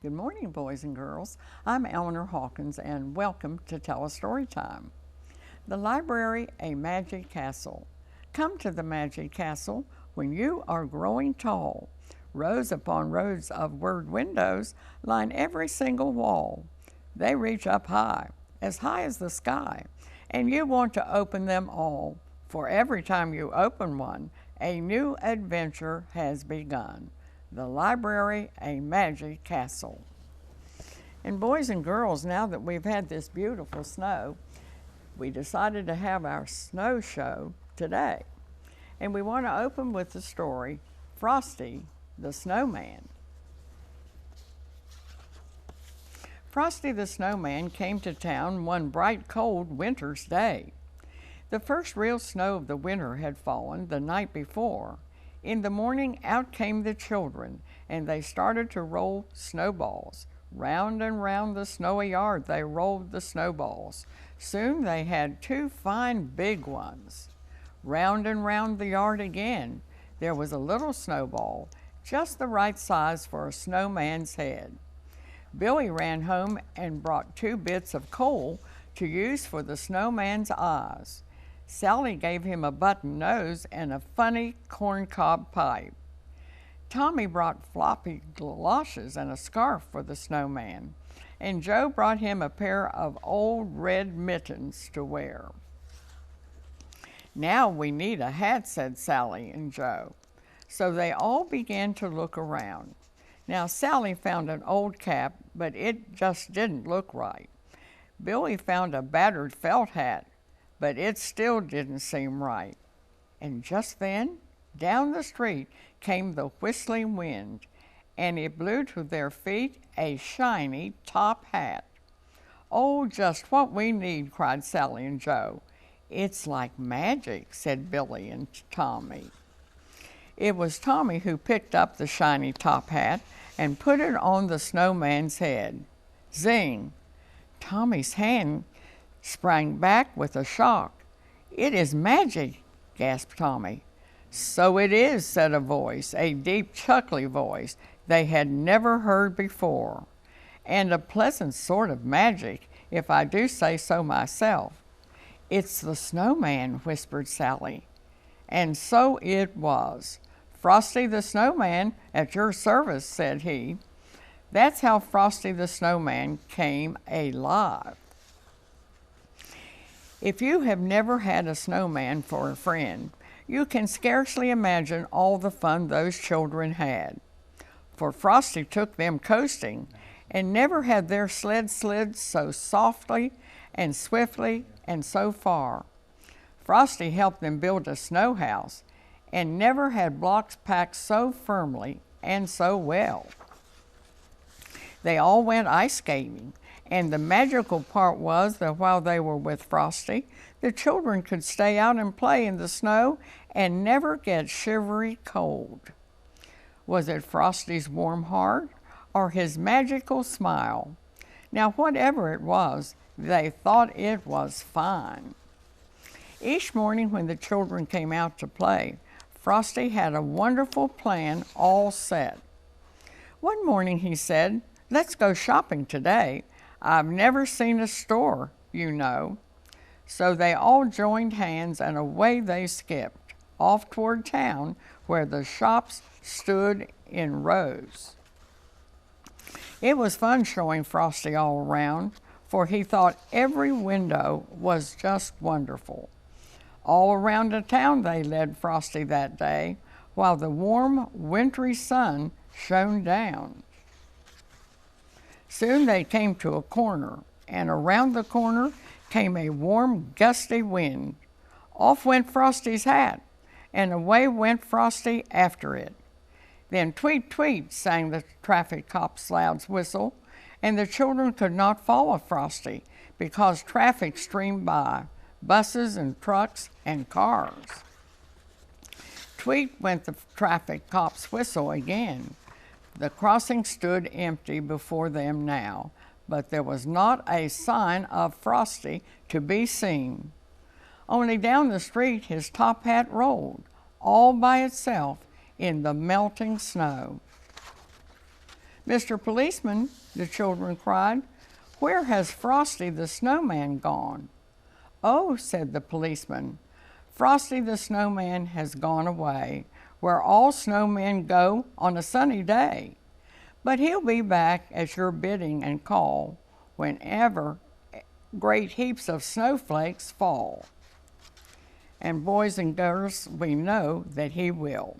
Good morning, boys and girls. I'm Eleanor Hawkins, and welcome to Telestory Time. The Library, a Magic Castle. Come to the Magic Castle when you are growing tall. Rows upon rows of word windows line every single wall. They reach up high as the sky, and you want to open them all, for every time you open one, a new adventure has begun. The Library, a Magic Castle. And boys and girls, now that we've had this beautiful snow, we decided to have our snow show today. And we want to open with the story, Frosty the Snowman. Frosty the Snowman came to town one bright, cold winter's day. The first real snow of the winter had fallen the night before. In the morning, out came the children, and they started to roll snowballs. Round and round the snowy yard they rolled the snowballs. Soon they had two fine big ones. Round and round the yard again. There was a little snowball, just the right size for a snowman's head. Billy ran home and brought 2 bits of coal to use for the snowman's eyes. Sally gave him a button nose and a funny corncob pipe. Tommy brought floppy galoshes and a scarf for the snowman, and Joe brought him a pair of old red mittens to wear. Now we need a hat, said Sally and Joe. So they all began to look around. Now Sally found an old cap, but it just didn't look right. Billy found a battered felt hat, but it still didn't seem right. And just then, down the street came the whistling wind, and it blew to their feet a shiny top hat. Oh, just what we need, cried Sally and Joe. It's like magic, said Billy and Tommy. It was Tommy who picked up the shiny top hat and put it on the snowman's head. Zing! Tommy's hand sprang back with a shock. It is magic, gasped Tommy. So it is, said a voice, a deep, chuckly voice they had never heard before. And a pleasant sort of magic, if I do say so myself. It's the snowman, whispered Sally. And so it was. Frosty the Snowman, at your service, said he. That's how Frosty the Snowman came alive. If you have never had a snowman for a friend, you can scarcely imagine all the fun those children had. For Frosty took them coasting, and never had their sled slid so softly and swiftly and so far. Frosty helped them build a snow house, and never had blocks packed so firmly and so well. They all went ice skating, and the magical part was that while they were with Frosty, the children could stay out and play in the snow and never get shivery cold. Was it Frosty's warm heart or his magical smile? Now, whatever it was, they thought it was fine. Each morning when the children came out to play, Frosty had a wonderful plan all set. One morning he said, "Let's go shopping today. I've never seen a store, you know." So they all joined hands and away they skipped, off toward town where the shops stood in rows. It was fun showing Frosty all around, for he thought every window was just wonderful. All around the town they led Frosty that day, while the warm, wintry sun shone down. Soon they came to a corner, and around the corner came a warm, gusty wind. Off went Frosty's hat, and away went Frosty after it. Then tweet, tweet, sang the traffic cop's loud whistle, and the children could not follow Frosty because traffic streamed by, buses and trucks and cars. Tweet went the traffic cop's whistle again. The crossing stood empty before them now, but there was not a sign of Frosty to be seen. Only down the street his top hat rolled, all by itself in the melting snow. "Mr. Policeman," the children cried, "where has Frosty the Snowman gone?" "Oh," said the policeman, "Frosty the Snowman has gone away where all snowmen go on a sunny day. But he'll be back at your bidding and call whenever great heaps of snowflakes fall." And boys and girls, we know that he will.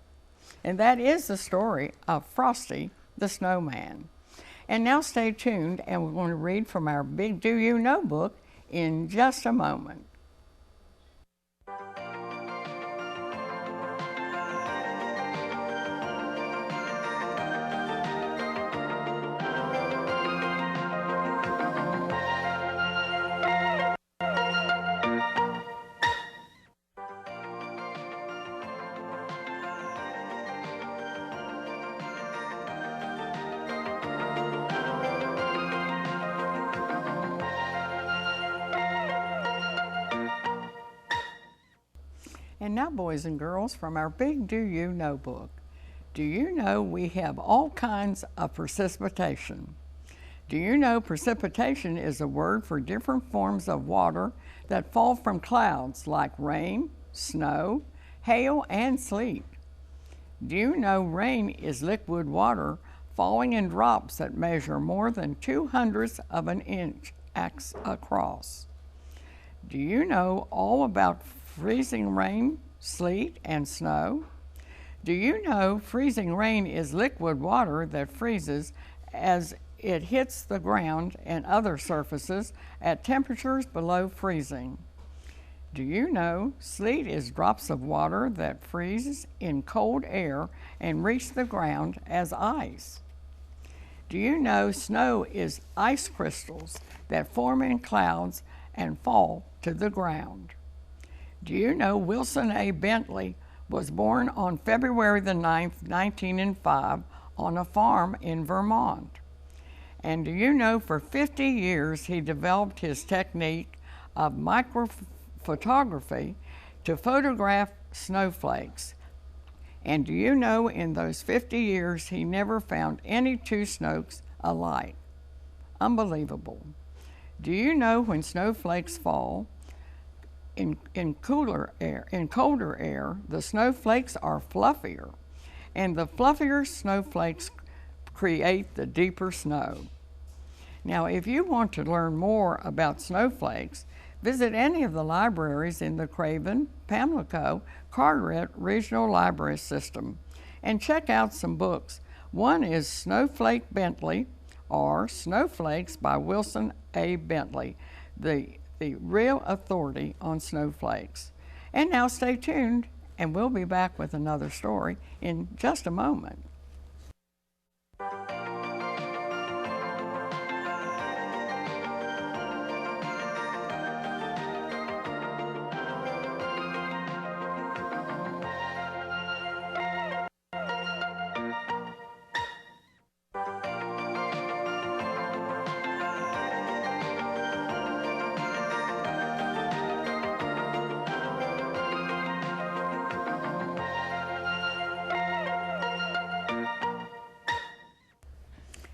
And that is the story of Frosty the Snowman. And now stay tuned, and we're going to read from our Big Do You Know book in just a moment. And now, boys and girls, from our Big Do You Know book. Do you know we have all kinds of precipitation? Do you know precipitation is a word for different forms of water that fall from clouds like rain, snow, hail, and sleet? Do you know rain is liquid water falling in drops that measure more than 2/100 of an inch across? Do you know all about freezing rain, sleet, and snow? Do you know freezing rain is liquid water that freezes as it hits the ground and other surfaces at temperatures below freezing? Do you know sleet is drops of water that freeze in cold air and reach the ground as ice? Do you know snow is ice crystals that form in clouds and fall to the ground? Do you know Wilson A. Bentley was born on February the 9th, 1905 on a farm in Vermont? And do you know for 50 years he developed his technique of microphotography to photograph snowflakes? And do you know in those 50 years he never found any two snowflakes alike? Unbelievable. Do you know when snowflakes fall, in colder air, the snowflakes are fluffier, and the fluffier snowflakes create the deeper snow. Now, if you want to learn more about snowflakes, visit any of the libraries in the Craven, Pamlico, Carteret Regional Library System and check out some books. One is Snowflake Bentley, or Snowflakes by Wilson A. Bentley, the real authority on snowflakes. And now stay tuned, and we'll be back with another story in just a moment.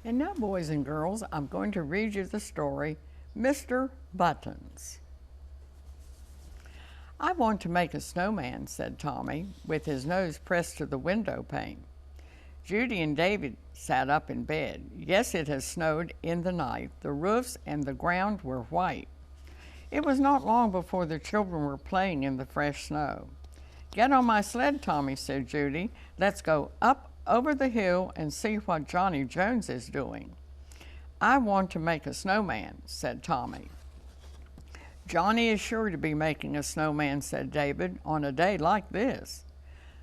And now, boys and girls, I'm going to read you the story, Mr. Buttons. "I want to make a snowman," said Tommy, with his nose pressed to the window pane. Judy and David sat up in bed. Yes, it has snowed in the night. The roofs and the ground were white. It was not long before the children were playing in the fresh snow. "Get on my sled, Tommy," said Judy. "Let's go up over the hill and see what Johnny Jones is doing." "I want to make a snowman," said Tommy. "Johnny is sure to be making a snowman," said David, "on a day like this."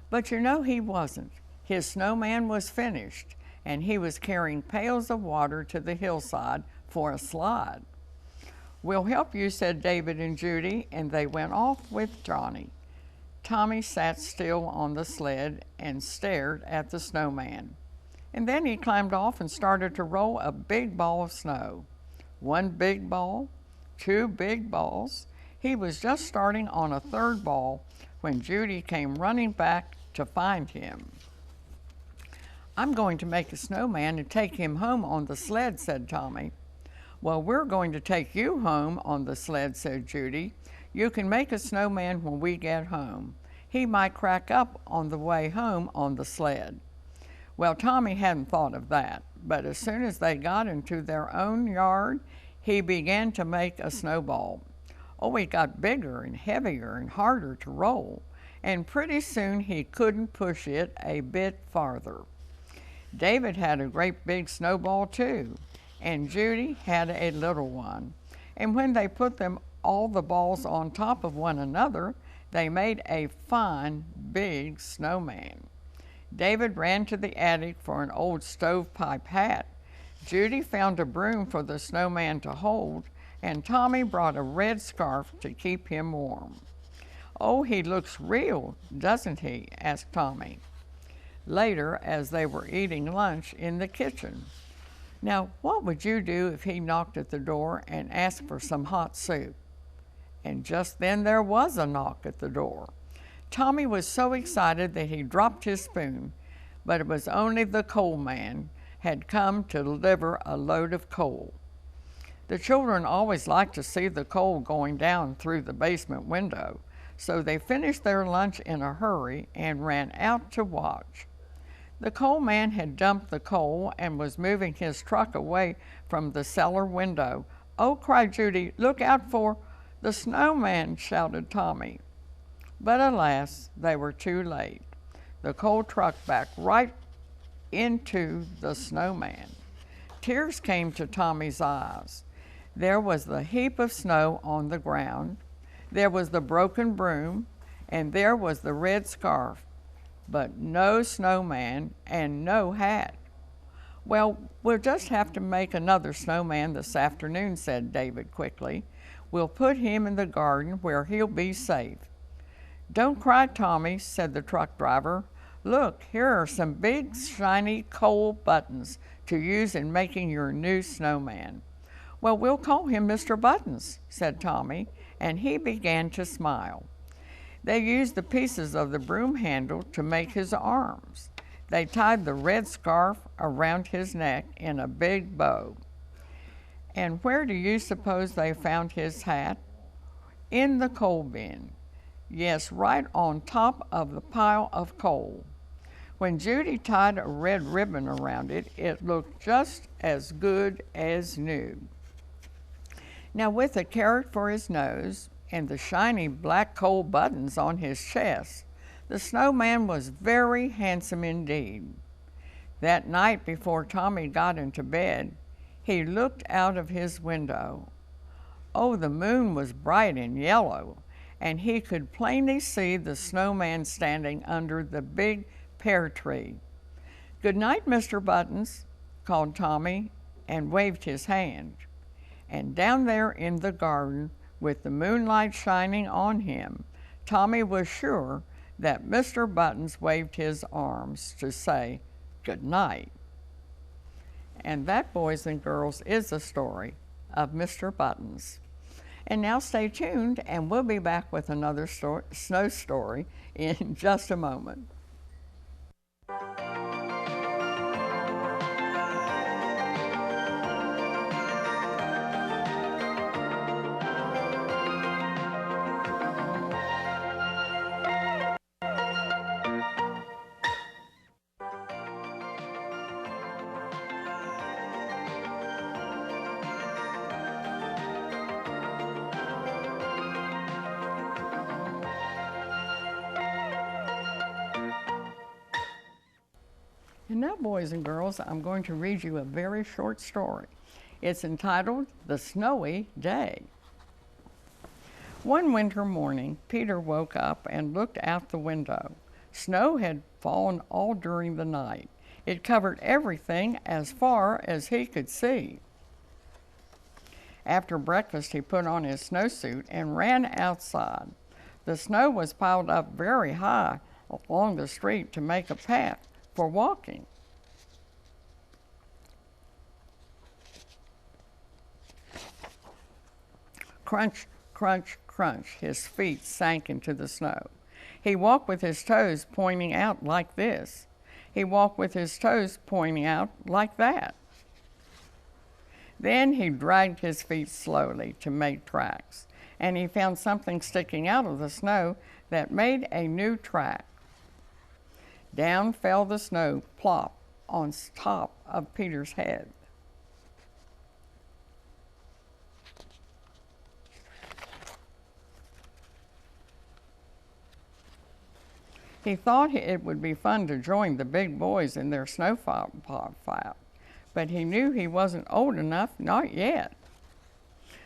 But you know he wasn't. His snowman was finished, and he was carrying pails of water to the hillside for a slide. "We'll help you," said David and Judy, and they went off with Johnny. Tommy sat still on the sled and stared at the snowman. And then he climbed off and started to roll a big ball of snow. One big ball, two big balls. He was just starting on a third ball when Judy came running back to find him. I'm going to make a snowman and take him home on the sled, said Tommy. Well, we're going to take you home on the sled, said Judy. You can make a snowman when we get home. He might crack up on the way home on the sled. Well, Tommy hadn't thought of that, but as soon as they got into their own yard, he began to make a snowball. Oh, it got bigger and heavier and harder to roll, and pretty soon he couldn't push it a bit farther. David had a great big snowball too, and Judy had a little one. And when they put them all the balls on top of one another, they made a fine big snowman. David ran to the attic for an old stovepipe hat. Judy found a broom for the snowman to hold, and Tommy brought a red scarf to keep him warm. Oh, he looks real, doesn't he? Asked Tommy. Later, as they were eating lunch in the kitchen. Now, what would you do if he knocked at the door and asked for some hot soup? And just then there was a knock at the door. Tommy was so excited that he dropped his spoon, but it was only the coal man had come to deliver a load of coal. The children always liked to see the coal going down through the basement window, so they finished their lunch in a hurry and ran out to watch. The coal man had dumped the coal and was moving his truck away from the cellar window. Oh, cried Judy, look out for the snowman, shouted Tommy. But alas, they were too late. The coal truck backed right into the snowman. Tears came to Tommy's eyes. There was the heap of snow on the ground, there was the broken broom, and there was the red scarf, but no snowman and no hat. Well, we'll just have to make another snowman this afternoon, said David quickly. We'll put him in the garden where he'll be safe. Don't cry, Tommy, said the truck driver. Look, here are some big, shiny coal buttons to use in making your new snowman. Well, we'll call him Mr. Buttons, said Tommy, and he began to smile. They used the pieces of the broom handle to make his arms. They tied the red scarf around his neck in a big bow. And where do you suppose they found his hat? In the coal bin. Yes, right on top of the pile of coal. When Judy tied a red ribbon around it, it looked just as good as new. Now, with a carrot for his nose and the shiny black coal buttons on his chest, the snowman was very handsome indeed. That night before Tommy got into bed, he looked out of his window. Oh, the moon was bright and yellow, and he could plainly see the snowman standing under the big pear tree. Good night, Mr. Buttons, called Tommy and waved his hand. And down there in the garden, with the moonlight shining on him, Tommy was sure that Mr. Buttons waved his arms to say good night. And that, boys and girls, is the story of Mr. Buttons. And now stay tuned, and we'll be back with another snow story in just a moment. And now, boys and girls, I'm going to read you a very short story. It's entitled The Snowy Day. One winter morning, Peter woke up and looked out the window. Snow had fallen all during the night. It covered everything as far as he could see. After breakfast, he put on his snowsuit and ran outside. The snow was piled up very high along the street to make a path for walking. Crunch, crunch, crunch, his feet sank into the snow. He walked with his toes pointing out like this. He walked with his toes pointing out like that. Then he dragged his feet slowly to make tracks, and he found something sticking out of the snow that made a new track. Down fell the snow, plop, on top of Peter's head. He thought it would be fun to join the big boys in their snowfall fight, but he knew he wasn't old enough, not yet.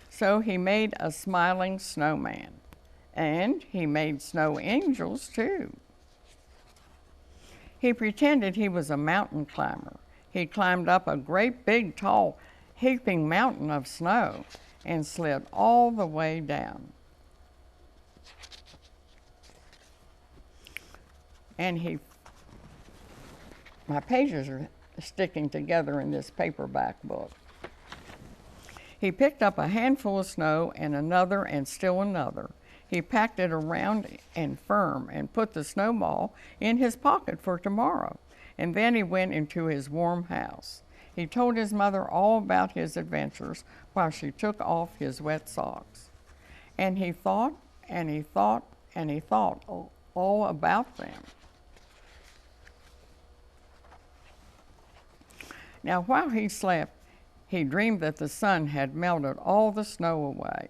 So he made a smiling snowman, and he made snow angels too. He pretended he was a mountain climber. He climbed up a great big tall heaping mountain of snow and slid all the way down. And my pages are sticking together in this paperback book. He picked up a handful of snow and another and still another. He packed it around and firm and put the snowball in his pocket for tomorrow. And then he went into his warm house. He told his mother all about his adventures while she took off his wet socks. And he thought and he thought and he thought all about them. Now, while he slept, he dreamed that the sun had melted all the snow away.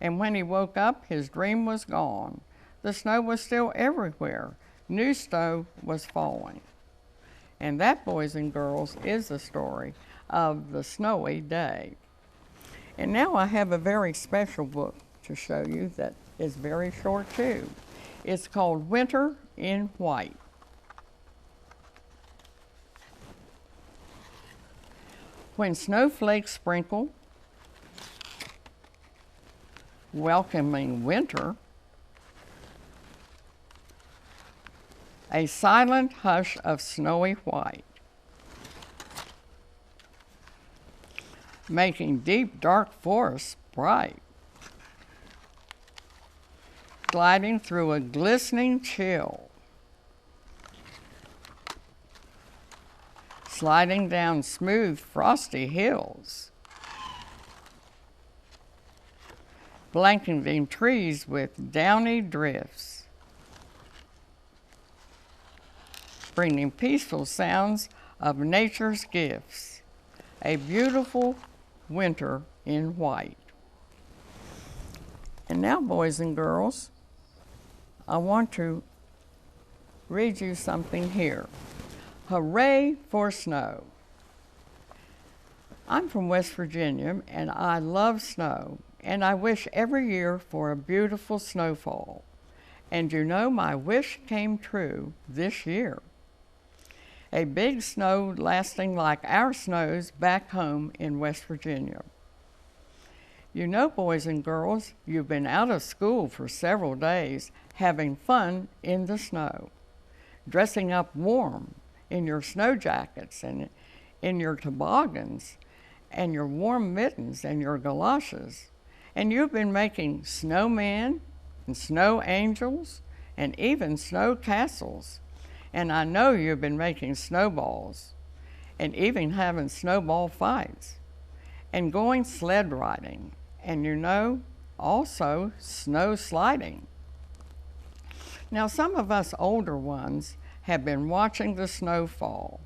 And when he woke up, his dream was gone. The snow was still everywhere. New snow was falling. And that, boys and girls, is the story of the snowy day. And now I have a very special book to show you that is very short too. It's called Winter in White. When snowflakes sprinkle, welcoming winter, a silent hush of snowy white, making deep dark forests bright, gliding through a glistening chill, sliding down smooth frosty hills, blanketing trees with downy drifts, bringing peaceful sounds of nature's gifts, a beautiful winter in white. And now, boys and girls, I want to read you something here. Hooray for snow. I'm from West Virginia, and I love snow, and I wish every year for a beautiful snowfall. And you know, my wish came true this year. A big snow lasting like our snows back home in West Virginia. You know, boys and girls, you've been out of school for several days having fun in the snow, dressing up warm in your snow jackets and in your toboggans and your warm mittens and your galoshes. And you've been making snowmen and snow angels and even snow castles. And I know you've been making snowballs and even having snowball fights and going sled riding and, you know, also snow sliding. Now, some of us older ones have been watching the snow fall,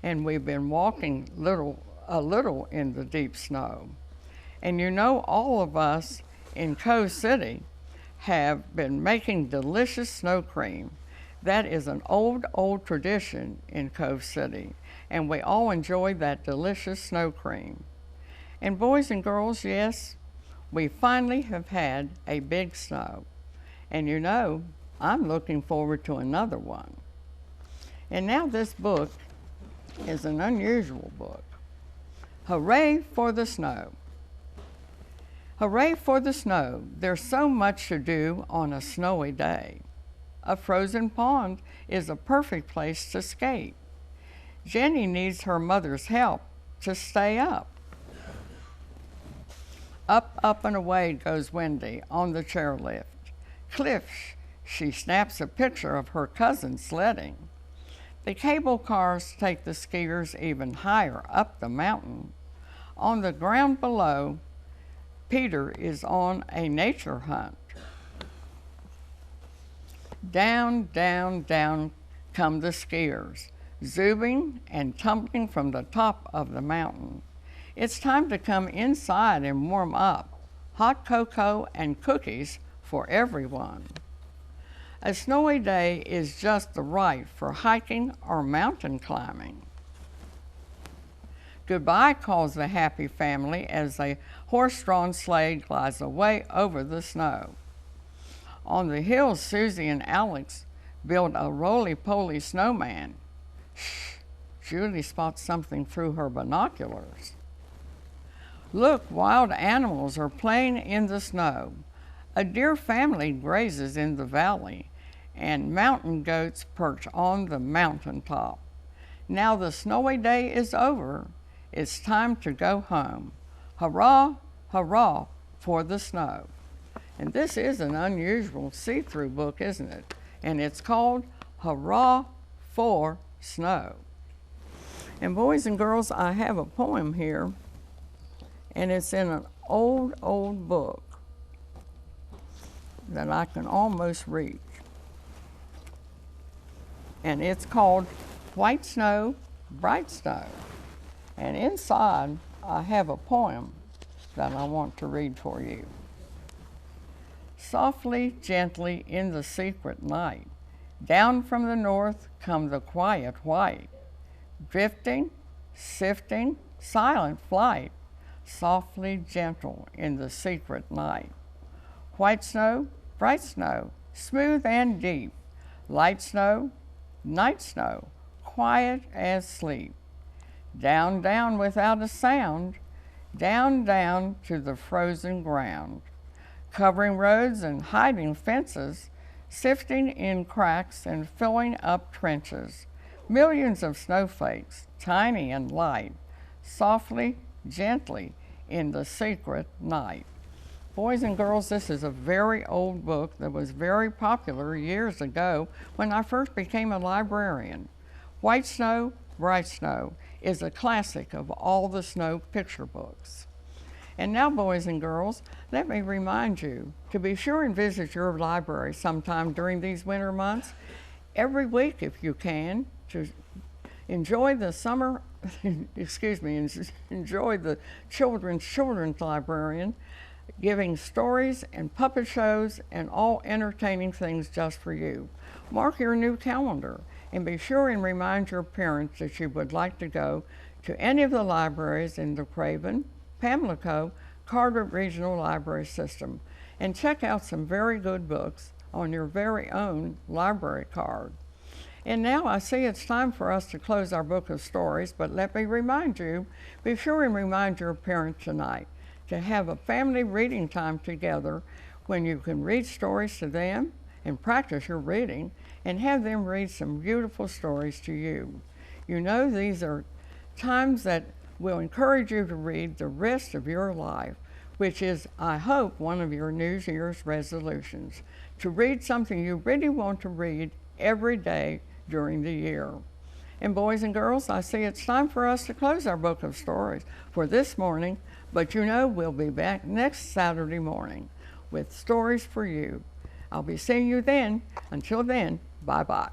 and we've been walking a little in the deep snow. And you know, all of us in Cove City have been making delicious snow cream. That is an old tradition in Cove City, and we all enjoy that delicious snow cream. And boys and girls, yes, we finally have had a big snow. And you know, I'm looking forward to another one. And now this book is an unusual book. Hooray for the snow. Hooray for the snow. There's so much to do on a snowy day. A frozen pond is a perfect place to skate. Jenny needs her mother's help to stay up. Up and away goes Wendy on the chairlift. Cliff, she snaps a picture of her cousin sledding. The cable cars take the skiers even higher up the mountain. On the ground below, Peter is on a nature hunt. Down, down, down come the skiers, zooming and tumbling from the top of the mountain. It's time to come inside and warm up. Hot cocoa and cookies for everyone. A snowy day is just the right for hiking or mountain climbing. Goodbye, calls the happy family as a horse-drawn sleigh glides away over the snow. On the hills, Susie and Alex build a roly-poly snowman. Shh, Julie spots something through her binoculars. Look, wild animals are playing in the snow. A deer family grazes in the valley, and mountain goats perch on the mountaintop. Now the snowy day is over. It's time to go home. Hurrah, hurrah for the snow. And this is an unusual see-through book, isn't it? And it's called Hurrah for Snow. And boys and girls, I have a poem here, and it's in an old book that I can almost reach. And it's called White Snow, Bright Snow. And inside, I have a poem that I want to read for you. Softly, gently in the secret night, down from the north come the quiet white, drifting, sifting, silent flight, softly gentle in the secret night. White snow, bright snow, smooth and deep, light snow, night snow, quiet as sleep. Down, down without a sound, down, down to the frozen ground, covering roads and hiding fences, sifting in cracks and filling up trenches. Millions of snowflakes, tiny and light, softly, gently in the secret night. Boys and girls, this is a very old book that was very popular years ago when I first became a librarian. White Snow, Bright Snow is a classic of all the snow picture books. And now, boys and girls, let me remind you to be sure and visit your library sometime during these winter months, every week if you can, to enjoy the summer, enjoy the children's librarian, giving stories and puppet shows and all entertaining things just for you. Mark your new calendar and be sure and remind your parents that you would like to go to any of the libraries in the Craven, Pamlico, Carter Regional Library System and check out some very good books on your very own library card. And now I see it's time for us to close our book of stories, but let me remind you, be sure and remind your parents tonight to have a family reading time together when you can read stories to them and practice your reading and have them read some beautiful stories to you. You know, these are times that will encourage you to read the rest of your life, which is, I hope, one of your New Year's resolutions, to read something you really want to read every day during the year. And boys and girls, I see it's time for us to close our book of stories for this morning, but you know we'll be back next Saturday morning with stories for you. I'll be seeing you then. Until then, bye-bye.